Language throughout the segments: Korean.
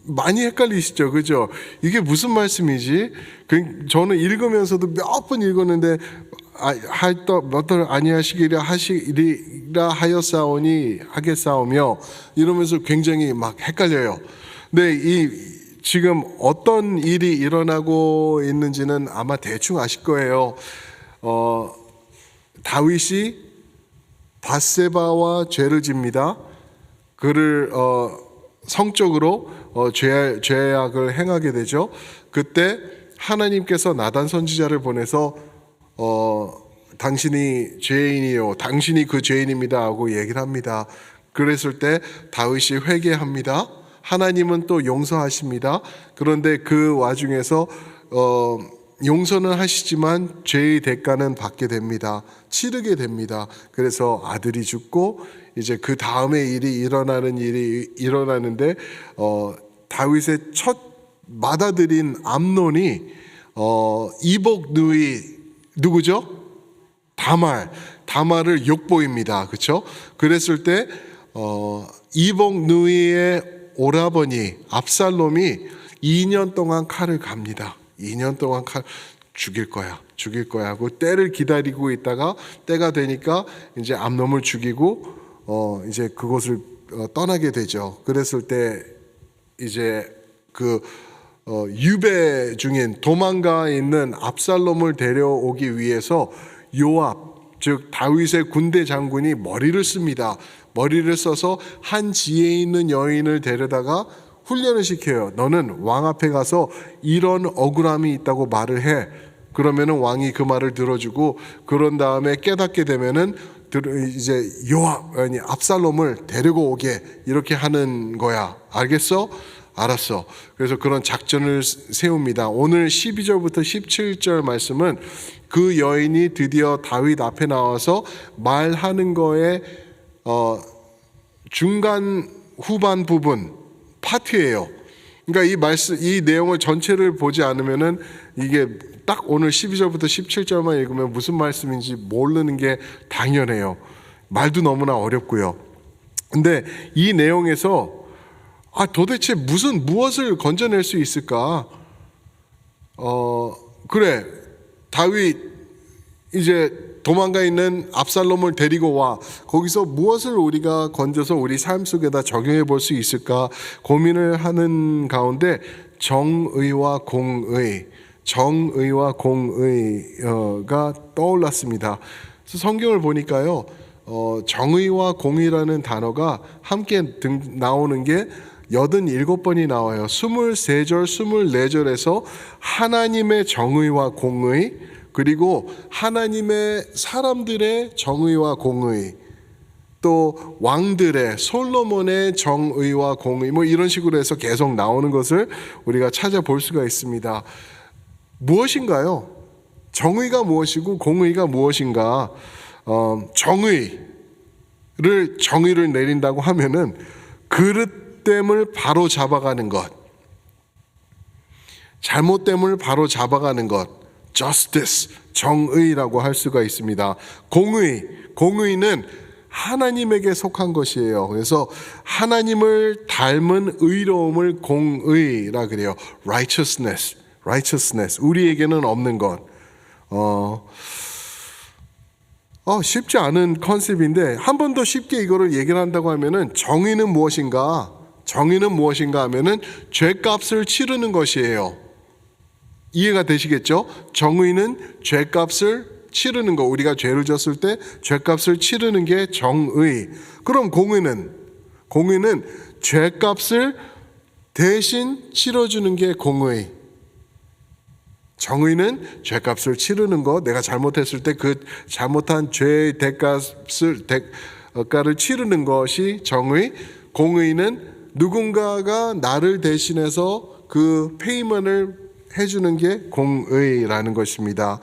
많이 헷갈리시죠, 그죠? 이게 무슨 말씀이지? 저는 읽으면서도 몇 번 읽었는데 너들 아니하시기라 하였사오니 하겠사오며 이러면서 굉장히 막 헷갈려요. 근데 지금 어떤 일이 일어나고 있는지는 아마 대충 아실 거예요. 다윗이 밧세바와 죄를 집니다. 그를 성적으로 죄악을 행하게 되죠. 그때 하나님께서 나단 선지자를 보내서 당신이 죄인이요, 당신이 그 죄인입니다 하고 얘기를 합니다. 그랬을 때 다윗이 회개합니다. 하나님은 또 용서하십니다. 그런데 그 와중에서 용서는 하시지만 죄의 대가는 받게 됩니다. 치르게 됩니다. 그래서 아들이 죽고 이제 그 다음에 일이 일어나는데 다윗의 첫 맏아들인 암논이 이복 누이 누구죠? 다말을 욕보입니다. 그렇죠? 그랬을 때 이복 누이의 오라버니 압살롬이 2년 동안 칼을 갑니다. 2년 동안 죽일 거야 하고 때를 기다리고 있다가 때가 되니까 이제 암놈을 죽이고 이제 그곳을 떠나게 되죠. 그랬을 때 이제 그 유배 중인 도망가 있는 압살롬을 데려오기 위해서 요압 즉 다윗의 군대 장군이 머리를 씁니다. 머리를 써서 한 지에 있는 여인을 데려다가 훈련을 시켜요. 너는 왕 앞에 가서 이런 억울함이 있다고 말을 해. 그러면은 왕이 그 말을 들어주고 그런 다음에 깨닫게 되면은 이제 요압 아니 압살롬을 데리고 오게 이렇게 하는 거야. 알겠어? 알았어. 그래서 그런 작전을 세웁니다. 오늘 12절부터 17절 말씀은 그 여인이 드디어 다윗 앞에 나와서 말하는 거에 중간 후반 부분 파트예요. 그러니까 이 내용을 전체를 보지 않으면은 이게 딱 오늘 12절부터 17절만 읽으면 무슨 말씀인지 모르는 게 당연해요. 말도 너무나 어렵고요. 근데 이 내용에서 도대체 무엇을 건져낼 수 있을까? 그래, 다윗 이제 도망가 있는 압살롬을 데리고 와. 거기서 무엇을 우리가 건져서 우리 삶 속에다 적용해 볼 수 있을까 고민을 하는 가운데 정의와 공의가 떠올랐습니다. 그래서 성경을 보니까요, 정의와 공의라는 단어가 함께 나오는 게 87번이 나와요. 23절, 24절에서 하나님의 정의와 공의, 그리고 하나님의 사람들의 정의와 공의, 또 왕들의 솔로몬의 정의와 공의, 뭐 이런 식으로 해서 계속 나오는 것을 우리가 찾아볼 수가 있습니다. 무엇인가요? 정의가 무엇이고 공의가 무엇인가? 정의를 내린다고 하면은 그릇됨을 바로 잡아가는 것, 잘못됨을 바로 잡아가는 것, justice, 정의라고 할 수가 있습니다. 공의는 하나님에게 속한 것이에요. 그래서 하나님을 닮은 의로움을 공의라 그래요. righteousness, 우리에게는 없는 것. 쉽지 않은 컨셉인데 한 번 더 쉽게 이거를 얘기를 한다고 하면은 정의는 무엇인가 하면은 죄값을 치르는 것이에요. 이해가 되시겠죠? 정의는 죄값을 치르는 거, 우리가 죄를 졌을 때 죄값을 치르는 게 정의. 그럼 공의는 죄값을 대신 치러주는 게 공의. 정의는 죄값을 치르는 것, 내가 잘못했을 때 그 잘못한 죄의 대가를 치르는 것이 정의. 공의는 누군가가 나를 대신해서 그 페이먼을 해주는 게 공의라는 것입니다.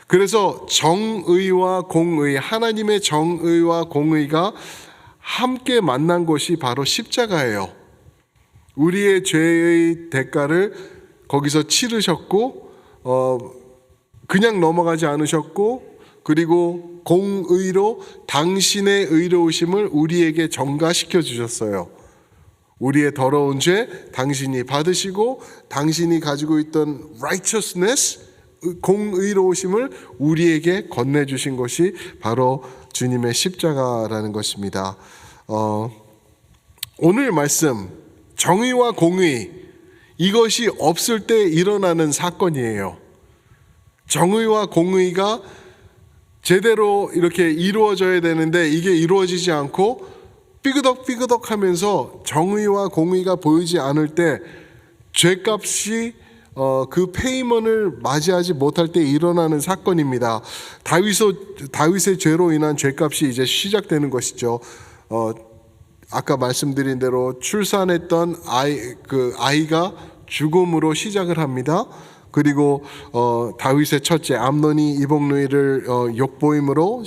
그래서 정의와 공의, 하나님의 정의와 공의가 함께 만난 것이 바로 십자가예요. 우리의 죄의 대가를 거기서 치르셨고 그냥 넘어가지 않으셨고, 그리고 공의로 당신의 의로우심을 우리에게 전가시켜 주셨어요. 우리의 더러운 죄 당신이 받으시고 당신이 가지고 있던 righteousness, 공의로우심을 우리에게 건네주신 것이 바로 주님의 십자가라는 것입니다. 오늘 말씀, 정의와 공의, 이것이 없을 때 일어나는 사건이에요. 정의와 공의가 제대로 이렇게 이루어져야 되는데 이게 이루어지지 않고 삐그덕 하면서 정의와 공의가 보이지 않을 때 죄값이 그 페이먼을 맞이하지 못할 때 일어나는 사건입니다. 다윗의 죄로 인한 죄값이 이제 시작되는 것이죠. 아까 말씀드린 대로 출산했던 아이가 죽음으로 시작을 합니다. 그리고 다윗의 첫째 암논이 이복누이를 욕보임으로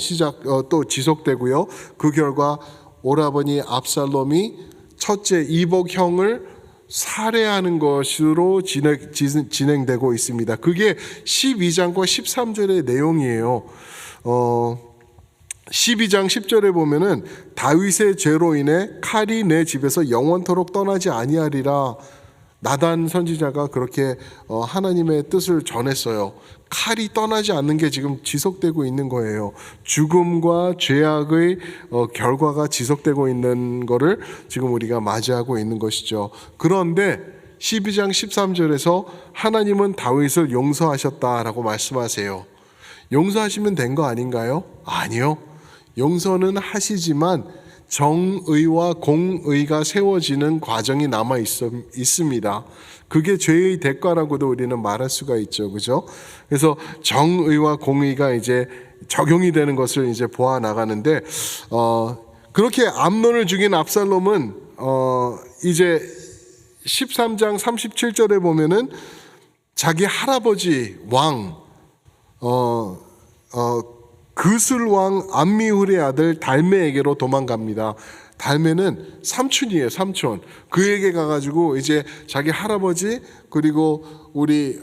또 지속되고요. 그 결과 오라버니 압살롬이 첫째 이복형을 살해하는 것으로 진행되고 있습니다. 그게 12장과 13절의 내용이에요. 12장 10절에 보면은 다윗의 죄로 인해 칼이 내 집에서 영원토록 떠나지 아니하리라. 나단 선지자가 그렇게 하나님의 뜻을 전했어요. 칼이 떠나지 않는 게 지금 지속되고 있는 거예요. 죽음과 죄악의 결과가 지속되고 있는 거를 지금 우리가 맞이하고 있는 것이죠. 그런데 12장 13절에서 하나님은 다윗을 용서하셨다라고 말씀하세요. 용서하시면 된 거 아닌가요? 아니요. 용서는 하시지만 정의와 공의가 세워지는 과정이 남아 있습니다. 그게 죄의 대가라고도 우리는 말할 수가 있죠. 그죠? 그래서 정의와 공의가 이제 적용이 되는 것을 이제 보아 나가는데, 그렇게 암논을 죽인 압살롬은, 이제 13장 37절에 보면은 자기 할아버지 왕, 그술 왕 암미훌의 아들 달메에게로 도망갑니다. 달메는 삼촌이에요, 삼촌. 그에게 가가지고 이제 자기 할아버지 그리고 우리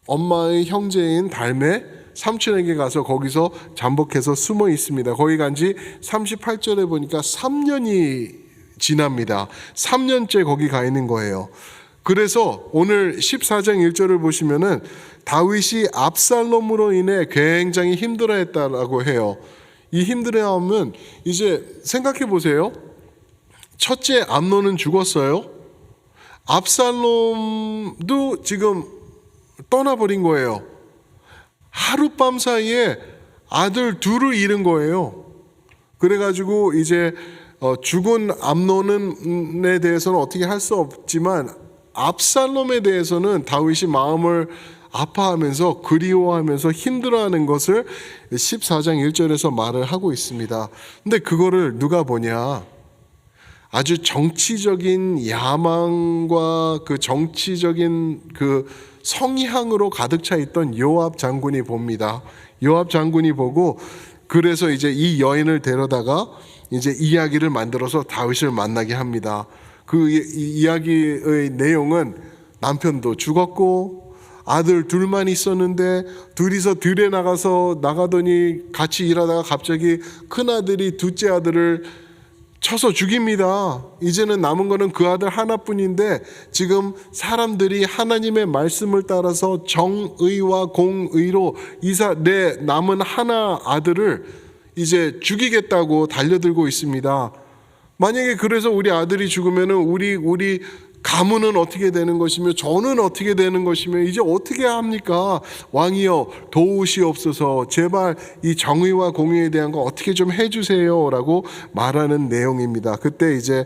엄마의 형제인 달메 삼촌에게 가서 거기서 잠복해서 숨어 있습니다. 거기 간지 38절에 보니까 3년이 지납니다. 3년째 거기 가 있는 거예요. 그래서 오늘 14장 1절을 보시면은 다윗이 압살롬으로 인해 굉장히 힘들어했다라고 해요. 이 힘들어하면 이제 생각해 보세요. 첫째 암논은 죽었어요. 압살롬도 지금 떠나버린 거예요. 하룻밤 사이에 아들 둘을 잃은 거예요. 그래가지고 이제 죽은 암논에 대해서는 어떻게 할 수 없지만 압살롬에 대해서는 다윗이 마음을 아파하면서 그리워하면서 힘들어하는 것을 14장 1절에서 말을 하고 있습니다. 근데 그거를 누가 보냐? 아주 정치적인 야망과 그 정치적인 그 성향으로 가득 차 있던 요압 장군이 봅니다. 요압 장군이 보고 그래서 이제 이 여인을 데려다가 이제 이야기를 만들어서 다윗을 만나게 합니다. 그 이야기의 내용은 남편도 죽었고 아들 둘만 있었는데 둘이서 들에 나가더니 같이 일하다가 갑자기 큰아들이 둘째 아들을 쳐서 죽입니다. 이제는 남은 거는 그 아들 하나뿐인데 지금 사람들이 하나님의 말씀을 따라서 정의와 공의로 내 남은 하나 아들을 이제 죽이겠다고 달려들고 있습니다. 만약에 그래서 우리 아들이 죽으면은 우리 가문은 어떻게 되는 것이며 저는 어떻게 되는 것이며 이제 어떻게 합니까? 왕이여 도우시옵소서. 제발 이 정의와 공의에 대한 거 어떻게 좀 해주세요 라고 말하는 내용입니다. 그때 이제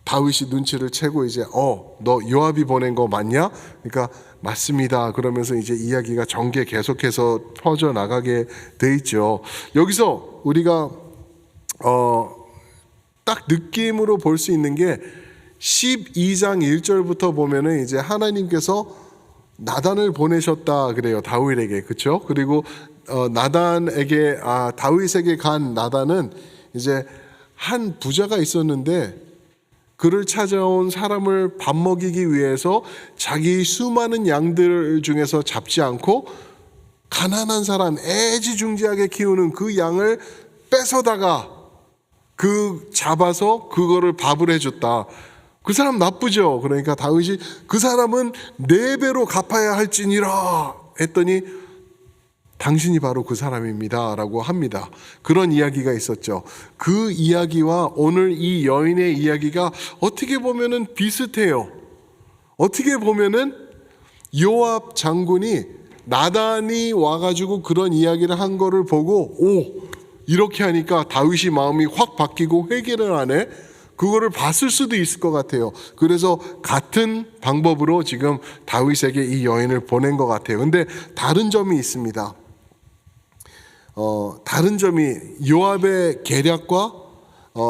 다윗이 눈치를 채고 이제 너 요압이 보낸 거 맞냐? 그러니까 맞습니다. 그러면서 이제 이야기가 전개 계속해서 퍼져나가게 돼 있죠. 여기서 우리가 딱 느낌으로 볼 수 있는 게 12장 1절부터 보면은 이제 하나님께서 나단을 보내셨다 그래요. 다윗에게. 그렇죠? 그리고 다윗에게 간 나단은 이제 한 부자가 있었는데 그를 찾아온 사람을 밥 먹이기 위해서 자기 수많은 양들 중에서 잡지 않고 가난한 사람 애지중지하게 키우는 그 양을 뺏어다가 잡아서 그거를 밥을 해줬다. 그 사람 나쁘죠. 그러니까 다윗이 그 사람은 4배로 갚아야 할지니라 했더니 당신이 바로 그 사람입니다 라고 합니다. 그런 이야기가 있었죠. 그 이야기와 오늘 이 여인의 이야기가 어떻게 보면은 비슷해요. 어떻게 보면은 요압 장군이 나단이 와가지고 그런 이야기를 한 거를 보고 이렇게 하니까 다윗이 마음이 확 바뀌고 회개를 하네. 그거를 봤을 수도 있을 것 같아요. 그래서 같은 방법으로 지금 다윗에게 이 여인을 보낸 것 같아요. 근데 다른 점이 있습니다. 다른 점이 요압의 계략과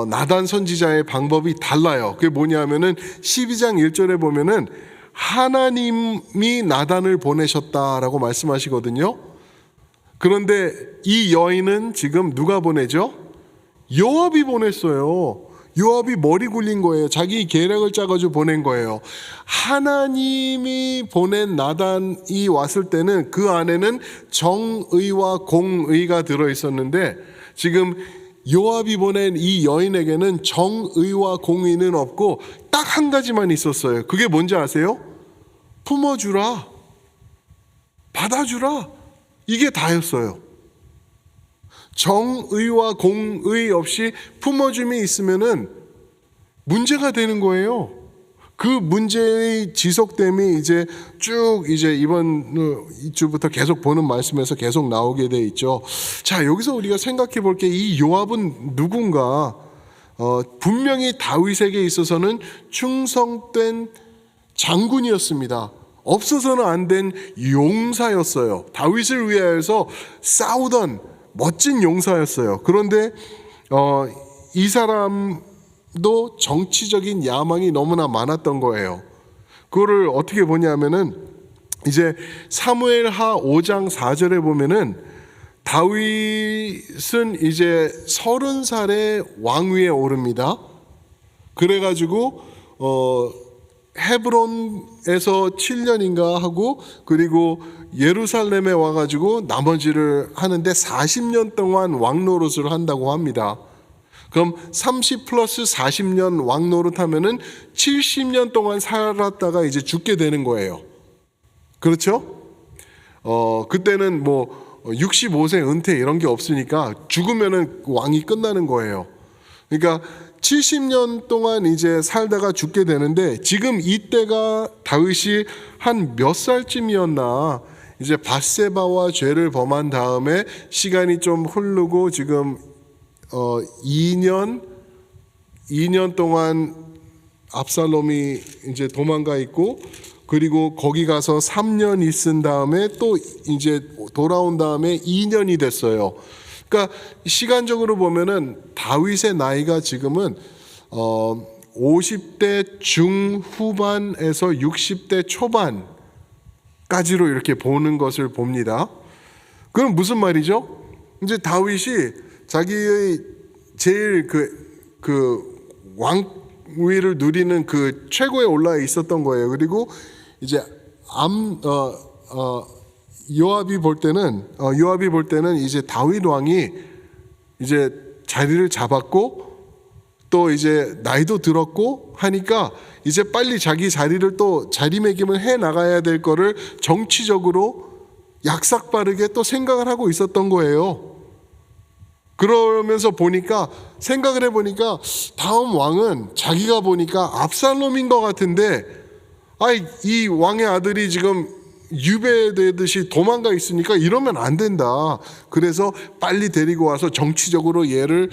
나단 선지자의 방법이 달라요. 그게 뭐냐면은 12장 1절에 보면은 하나님이 나단을 보내셨다라고 말씀하시거든요. 그런데 이 여인은 지금 누가 보내죠? 요압이 보냈어요. 요압이 머리 굴린 거예요. 자기 계략을 짜가지고 보낸 거예요. 하나님이 보낸 나단이 왔을 때는 그 안에는 정의와 공의가 들어있었는데 지금 요압이 보낸 이 여인에게는 정의와 공의는 없고 딱 한 가지만 있었어요. 그게 뭔지 아세요? 품어주라, 받아주라, 이게 다였어요. 정의와 공의 없이 품어줌이 있으면은 문제가 되는 거예요. 그 문제의 지속됨이 이제 쭉 이번 주부터 계속 보는 말씀에서 계속 나오게 돼 있죠. 자, 여기서 우리가 생각해 볼 게 이 요압은 누군가? 분명히 다윗에게 있어서는 충성된 장군이었습니다. 없어서는 안 된 용사였어요. 다윗을 위하여서 싸우던 멋진 용사였어요. 그런데 이 사람도 정치적인 야망이 너무나 많았던 거예요. 그거를 어떻게 보냐면은 이제 사무엘하 5장 4절에 보면은 다윗은 이제 30살에 왕위에 오릅니다. 그래가지고 헤브론에서 7년인가 하고 그리고 예루살렘에 와가지고 나머지를 하는데 40년 동안 왕노릇을 한다고 합니다. 그럼 30 플러스 40년 왕노릇 하면은 70년 동안 살았다가 이제 죽게 되는 거예요. 그렇죠? 그때는 뭐 65세 은퇴 이런 게 없으니까 죽으면은 왕이 끝나는 거예요. 그러니까 70년 동안 이제 살다가 죽게 되는데 지금 이때가 다윗이 한 몇 살쯤이었나 이제 밧세바와 죄를 범한 다음에 시간이 좀 흐르고 지금 2년 동안 압살롬이 이제 도망가 있고 그리고 거기 가서 3년 있은 다음에 또 이제 돌아온 다음에 2년이 됐어요. 그러니까 시간적으로 보면은 다윗의 나이가 지금은 50대 중후반에서 60대 초반까지로 이렇게 보는 것을 봅니다. 그럼 무슨 말이죠? 이제 다윗이 자기의 제일 그 왕위를 누리는 그 최고에 올라 있었던 거예요. 그리고 이제 요압이 볼 때는 이제 다윗 왕이 이제 자리를 잡았고 또 이제 나이도 들었고 하니까 이제 빨리 자기 자리를 또 자리매김을 해 나가야 될 거를 정치적으로 약삭빠르게 또 생각을 하고 있었던 거예요. 그러면서 생각을 해보니까 다음 왕은 자기가 보니까 압살롬인 것 같은데 이 왕의 아들이 지금 유배되듯이 도망가 있으니까 이러면 안 된다. 그래서 빨리 데리고 와서 정치적으로 얘를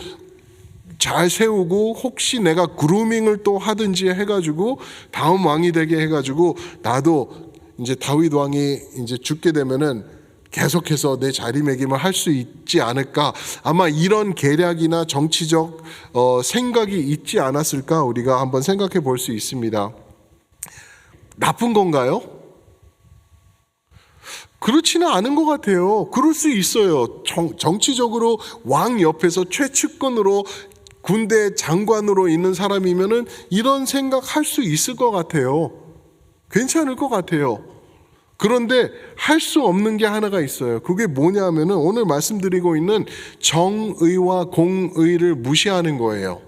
잘 세우고 혹시 내가 그루밍을 또 하든지 해가지고 다음 왕이 되게 해가지고 나도 이제 다윗 왕이 이제 죽게 되면은 계속해서 내 자리매김을 할 수 있지 않을까. 아마 이런 계략이나 정치적 생각이 있지 않았을까 우리가 한번 생각해 볼 수 있습니다. 나쁜 건가요? 그렇지는 않은 것 같아요. 그럴 수 있어요. 정치적으로 왕 옆에서 최측근으로 군대 장관으로 있는 사람이면은 이런 생각 할 수 있을 것 같아요. 괜찮을 것 같아요. 그런데 할 수 없는 게 하나가 있어요. 그게 뭐냐 하면은 오늘 말씀드리고 있는 정의와 공의를 무시하는 거예요.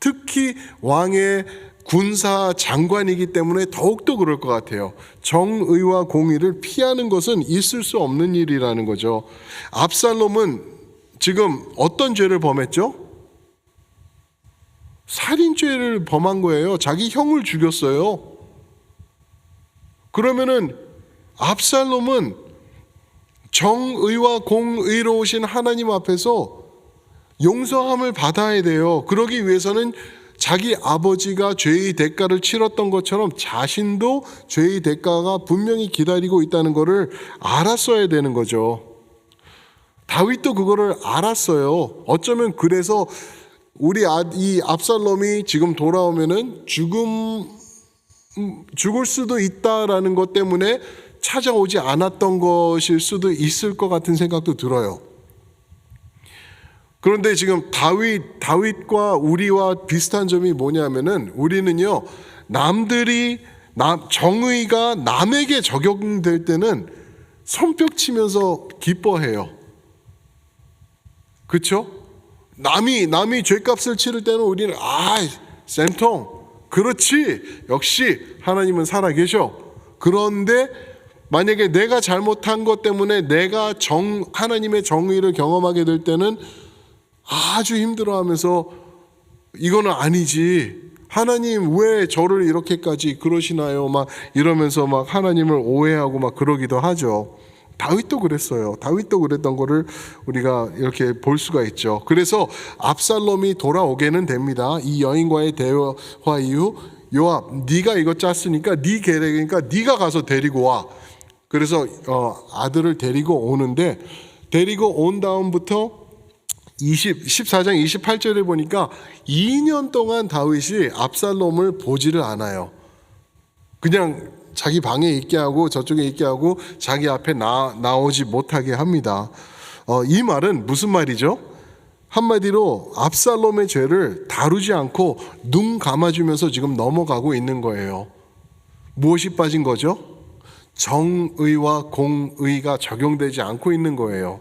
특히 왕의 군사 장관이기 때문에 더욱더 그럴 것 같아요. 정의와 공의를 피하는 것은 있을 수 없는 일이라는 거죠. 압살롬은 지금 어떤 죄를 범했죠? 살인죄를 범한 거예요. 자기 형을 죽였어요. 그러면은 압살롬은 정의와 공의로우신 하나님 앞에서 용서함을 받아야 돼요. 그러기 위해서는 자기 아버지가 죄의 대가를 치렀던 것처럼 자신도 죄의 대가가 분명히 기다리고 있다는 것을 알았어야 되는 거죠. 다윗도 그거를 알았어요. 어쩌면 그래서 이 압살롬이 지금 돌아오면은 죽을 수도 있다라는 것 때문에 찾아오지 않았던 것일 수도 있을 것 같은 생각도 들어요. 그런데 지금 다윗과 우리와 비슷한 점이 뭐냐면은 우리는요, 정의가 남에게 적용될 때는 손뼉 치면서 기뻐해요. 그렇죠? 남이 죄값을 치를 때는 우리는 쌤통 그렇지, 역시 하나님은 살아계셔. 그런데 만약에 내가 잘못한 것 때문에 내가 하나님의 정의를 경험하게 될 때는 아주 힘들어하면서 이거는 아니지, 하나님 왜 저를 이렇게까지 그러시나요? 막 이러면서 막 하나님을 오해하고 막 그러기도 하죠. 다윗도 그랬어요. 다윗도 그랬던 거를 우리가 이렇게 볼 수가 있죠. 그래서 압살롬이 돌아오게는 됩니다. 이 여인과의 대화 이후 요압, 네가 이거 짰으니까 네 계획이니까 네가 가서 데리고 와. 그래서 아들을 데리고 오는데, 데리고 온 다음부터 14장 28절에 보니까 2년 동안 다윗이 압살롬을 보지를 않아요. 그냥 자기 방에 있게 하고 저쪽에 있게 하고 자기 앞에 나오지 못하게 합니다. 이 말은 무슨 말이죠? 한마디로 압살롬의 죄를 다루지 않고 눈 감아주면서 지금 넘어가고 있는 거예요. 무엇이 빠진 거죠? 정의와 공의가 적용되지 않고 있는 거예요.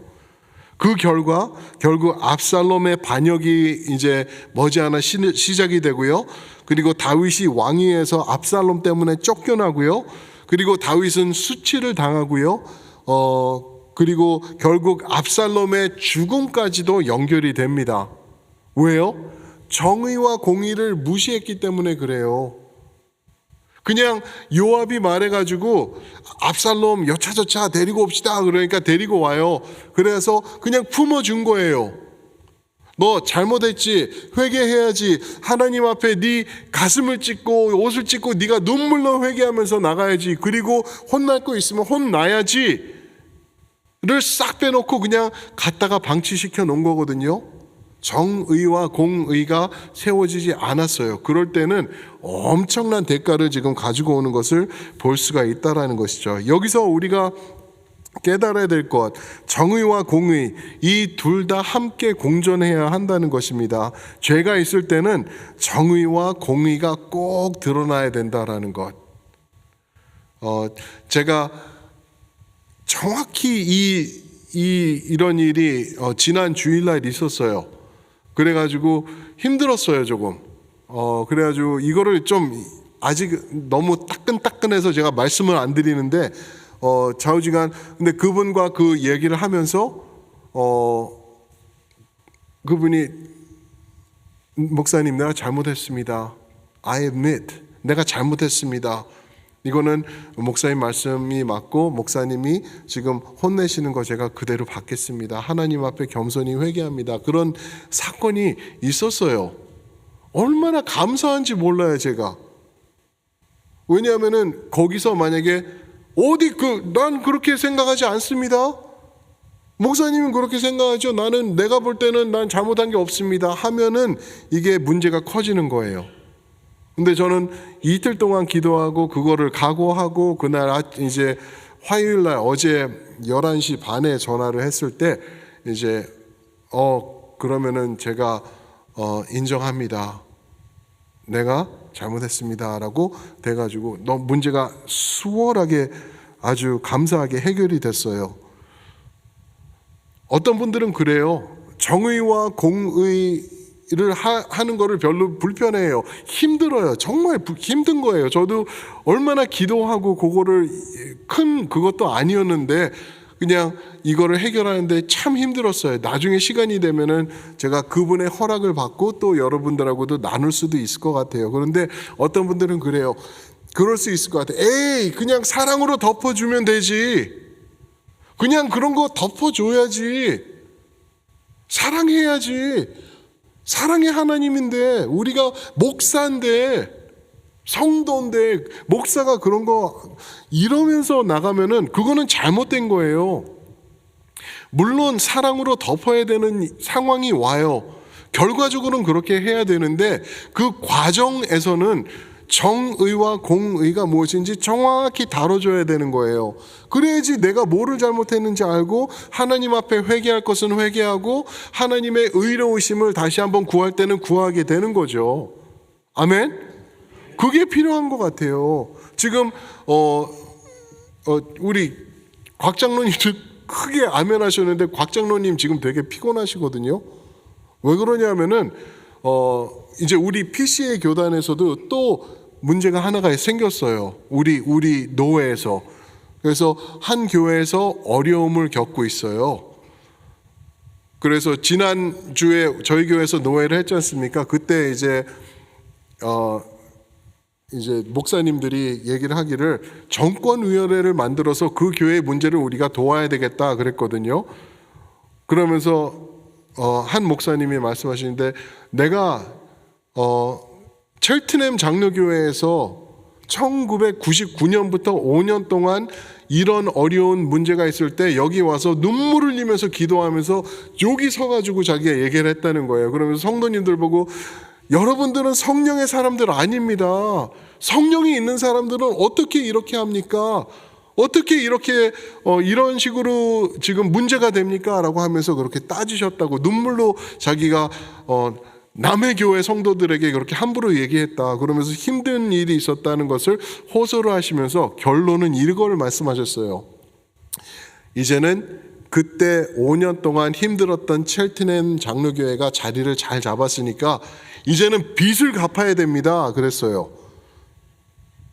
그 결과 결국 압살롬의 반역이 이제 머지않아 시작이 되고요. 그리고 다윗이 왕위에서 압살롬 때문에 쫓겨나고요. 그리고 다윗은 수치를 당하고요. 그리고 결국 압살롬의 죽음까지도 연결이 됩니다. 왜요? 정의와 공의를 무시했기 때문에 그래요. 그냥 요압이 말해가지고 압살롬 여차저차 데리고 옵시다, 그러니까 데리고 와요. 그래서 그냥 품어준 거예요. 너 잘못했지, 회개해야지, 하나님 앞에 네 가슴을 찢고 옷을 찢고 네가 눈물로 회개하면서 나가야지, 그리고 혼날 거 있으면 혼나야지 를 싹 빼놓고 그냥 갖다가 방치시켜 놓은 거거든요. 정의와 공의가 세워지지 않았어요. 그럴 때는 엄청난 대가를 지금 가지고 오는 것을 볼 수가 있다라는 것이죠. 여기서 우리가 깨달아야 될 것, 정의와 공의 이 둘 다 함께 공존해야 한다는 것입니다. 죄가 있을 때는 정의와 공의가 꼭 드러나야 된다라는 것. 제가 정확히 이런 일이 지난 주일날 있었어요. 그래가지고 힘들었어요, 조금. 그래가지고 이거를 좀 아직 너무 따끈따끈해서 제가 말씀을 안 드리는데, 좌우지간, 근데 그분과 그 얘기를 하면서, 그분이, 목사님, 내가 잘못했습니다. I admit, 내가 잘못했습니다. 이거는 목사님 말씀이 맞고 목사님이 지금 혼내시는 거 제가 그대로 받겠습니다. 하나님 앞에 겸손히 회개합니다. 그런 사건이 있었어요. 얼마나 감사한지 몰라요, 제가. 왜냐하면은 거기서 만약에 난 그렇게 생각하지 않습니다. 목사님은 그렇게 생각하죠. 내가 볼 때는 난 잘못한 게 없습니다. 하면은 이게 문제가 커지는 거예요. 근데 저는 이틀 동안 기도하고 그거를 각오하고 그날 이제 화요일날 어제 11시 반에 전화를 했을 때 이제 그러면은 제가 인정합니다. 내가 잘못했습니다라고 돼가지고 문제가 수월하게 아주 감사하게 해결이 됐어요. 어떤 분들은 그래요. 정의와 공의를 하는 거를 별로 불편해해요. 힘들어요. 정말 힘든 거예요. 저도 얼마나 기도하고 그거를 큰 그것도 아니었는데 그냥 이거를 해결하는데 참 힘들었어요. 나중에 시간이 되면은 제가 그분의 허락을 받고 또 여러분들하고도 나눌 수도 있을 것 같아요. 그런데 어떤 분들은 그래요. 그럴 수 있을 것 같아요. 에이, 그냥 사랑으로 덮어주면 되지. 그냥 그런 거 덮어줘야지. 사랑해야지. 사랑의 하나님인데, 우리가 목사인데, 성도인데, 목사가 그런 거 이러면서 나가면은 그거는 잘못된 거예요. 물론 사랑으로 덮어야 되는 상황이 와요. 결과적으로는 그렇게 해야 되는데 그 과정에서는 정의와 공의가 무엇인지 정확히 다뤄줘야 되는 거예요. 그래야지 내가 뭐를 잘못했는지 알고 하나님 앞에 회개할 것은 회개하고 하나님의 의로우심을 다시 한번 구할 때는 구하게 되는 거죠. 아멘? 그게 필요한 것 같아요. 지금 우리 곽 장로님도 크게 아멘 하셨는데 곽 장로님 지금 되게 피곤하시거든요. 왜 그러냐면은 이제 우리 PCA 교단에서도 또 문제가 하나가 생겼어요. 우리 노회에서. 그래서 한 교회에서 어려움을 겪고 있어요. 그래서 지난주에 저희 교회에서 노회를 했지 않습니까? 그때 이제 목사님들이 얘기를 하기를 정권위원회를 만들어서 그 교회의 문제를 우리가 도와야 되겠다 그랬거든요. 그러면서 한 목사님이 말씀하시는데 내가 첼트넘 장로교회에서 1999년부터 5년 동안 이런 어려운 문제가 있을 때 여기 와서 눈물을 흘리면서 기도하면서 여기 서가지고 자기가 얘기를 했다는 거예요. 그러면서 성도님들 보고 여러분들은 성령의 사람들 아닙니다. 성령이 있는 사람들은 어떻게 이렇게 합니까? 어떻게 이렇게 이런 식으로 지금 문제가 됩니까? 라고 하면서 그렇게 따지셨다고 눈물로 자기가 남의 교회 성도들에게 그렇게 함부로 얘기했다. 그러면서 힘든 일이 있었다는 것을 호소를 하시면서 결론은 이걸 말씀하셨어요. 이제는 그때 5년 동안 힘들었던 첼트넘 장로교회가 자리를 잘 잡았으니까 이제는 빚을 갚아야 됩니다. 그랬어요.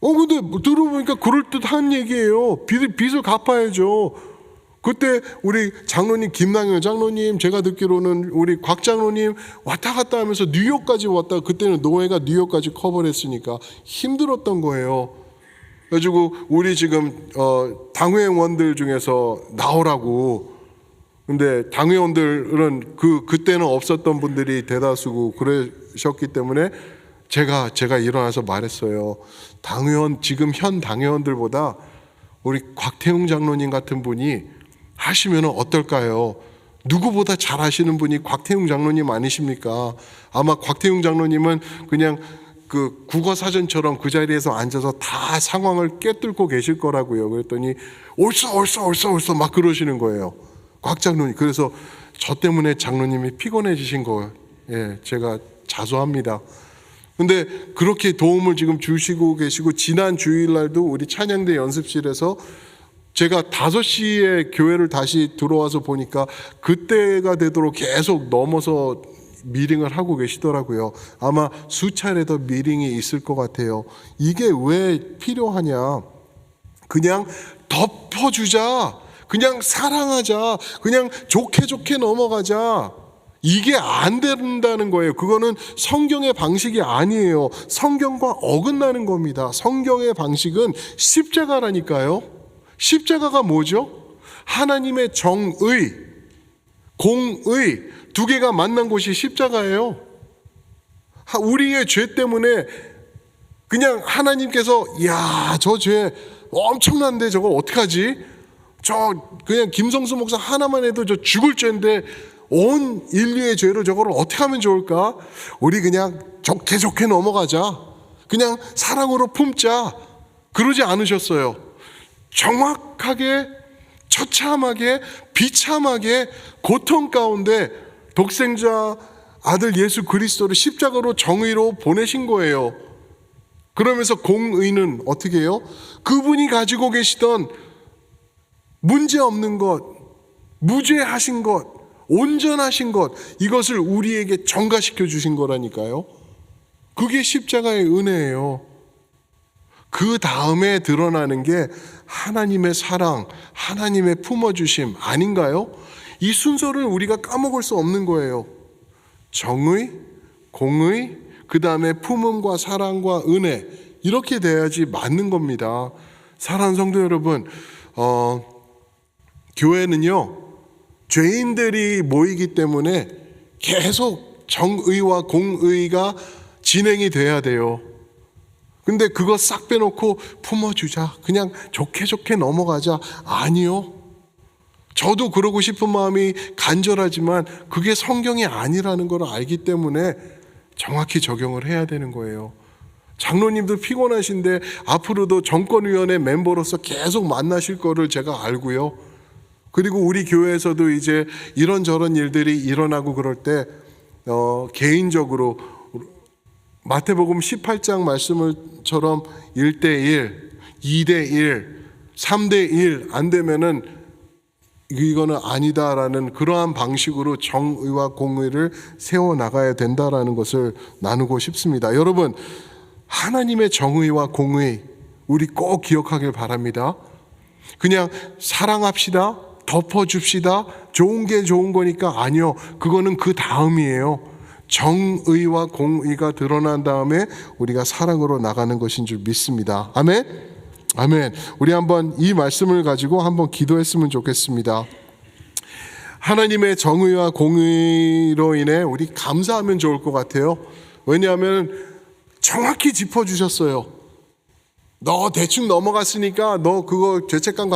근데 들어보니까 그럴듯한 얘기예요. 빚을 갚아야죠. 그때 우리 장로님, 김남현 장로님, 제가 듣기로는 우리 곽 장로님 왔다 갔다 하면서 뉴욕까지 왔다. 그때는 노회가 뉴욕까지 커버를 했으니까 힘들었던 거예요. 그래가지고 우리 지금 당회원들 중에서 나오라고. 근데 당회원들은 그때는 없었던 분들이 대다수고 그러셨기 때문에 제가 일어나서 말했어요. 당회원, 지금 현 당회원들보다 우리 곽태웅 장로님 같은 분이 하시면 어떨까요? 누구보다 잘 하시는 분이 곽태웅 장로님 아니십니까? 아마 곽태웅 장로님은 그냥 그 국어사전처럼 그 자리에서 앉아서 다 상황을 꿰뚫고 계실 거라고요. 그랬더니 옳소 막 그러시는 거예요. 곽 장로님. 그래서 저 때문에 장로님이 피곤해지신 거예요. 예, 제가 자수합니다. 근데 그렇게 도움을 지금 주시고 계시고 지난 주일날도 우리 찬양대 연습실에서 제가 5시에 교회를 다시 들어와서 보니까 그때가 되도록 계속 넘어서 미링을 하고 계시더라고요. 아마 수차례 더 미링이 있을 것 같아요. 이게 왜 필요하냐? 그냥 덮어주자. 그냥 사랑하자. 그냥 좋게 넘어가자. 이게 안 된다는 거예요. 그거는 성경의 방식이 아니에요. 성경과 어긋나는 겁니다. 성경의 방식은 십자가라니까요. 십자가가 뭐죠? 하나님의 정의, 공의 두 개가 만난 곳이 십자가예요. 우리의 죄 때문에 그냥 하나님께서 저 죄 엄청난데 저거 어떡하지? 그냥 김성수 목사 하나만 해도 저 죽을 죄인데 온 인류의 죄를 저거를 어떻게 하면 좋을까? 우리 그냥 좋게 넘어가자. 그냥 사랑으로 품자. 그러지 않으셨어요. 정확하게, 처참하게, 비참하게 고통 가운데 독생자 아들 예수 그리스도를 십자가로 정의로 보내신 거예요. 그러면서 공의는 어떻게 해요? 그분이 가지고 계시던 문제 없는 것, 무죄하신 것, 온전하신 것, 이것을 우리에게 전가시켜 주신 거라니까요. 그게 십자가의 은혜예요. 그 다음에 드러나는 게 하나님의 사랑, 하나님의 품어주심 아닌가요? 이 순서를 우리가 까먹을 수 없는 거예요. 정의, 공의, 그 다음에 품음과 사랑과 은혜, 이렇게 돼야지 맞는 겁니다. 사랑하는 성도 여러분, 교회는요, 죄인들이 모이기 때문에 계속 정의와 공의가 진행이 돼야 돼요. 근데 그거 싹 빼놓고 품어주자, 그냥 좋게 좋게 넘어가자, 아니요. 저도 그러고 싶은 마음이 간절하지만 그게 성경이 아니라는 걸 알기 때문에 정확히 적용을 해야 되는 거예요. 장로님들 피곤하신데 앞으로도 정권위원회 멤버로서 계속 만나실 거를 제가 알고요. 그리고 우리 교회에서도 이제 이런저런 일들이 일어나고 그럴 때 개인적으로 마태복음 18장 말씀처럼 1대1, 2대1, 3대1 안 되면은 이거는 아니다라는 그러한 방식으로 정의와 공의를 세워나가야 된다라는 것을 나누고 싶습니다. 여러분, 하나님의 정의와 공의 우리 꼭 기억하길 바랍니다. 그냥 사랑합시다, 덮어줍시다, 좋은 게 좋은 거니까 아니요. 그거는 그 다음이에요. 정의와 공의가 드러난 다음에 우리가 사랑으로 나가는 것인 줄 믿습니다. 아멘? 아멘. 우리 한번 이 말씀을 가지고 한번 기도했으면 좋겠습니다. 하나님의 정의와 공의로 인해 우리 감사하면 좋을 것 같아요. 왜냐하면 정확히 짚어주셨어요. 너 대충 넘어갔으니까 너 그거 죄책감 갖고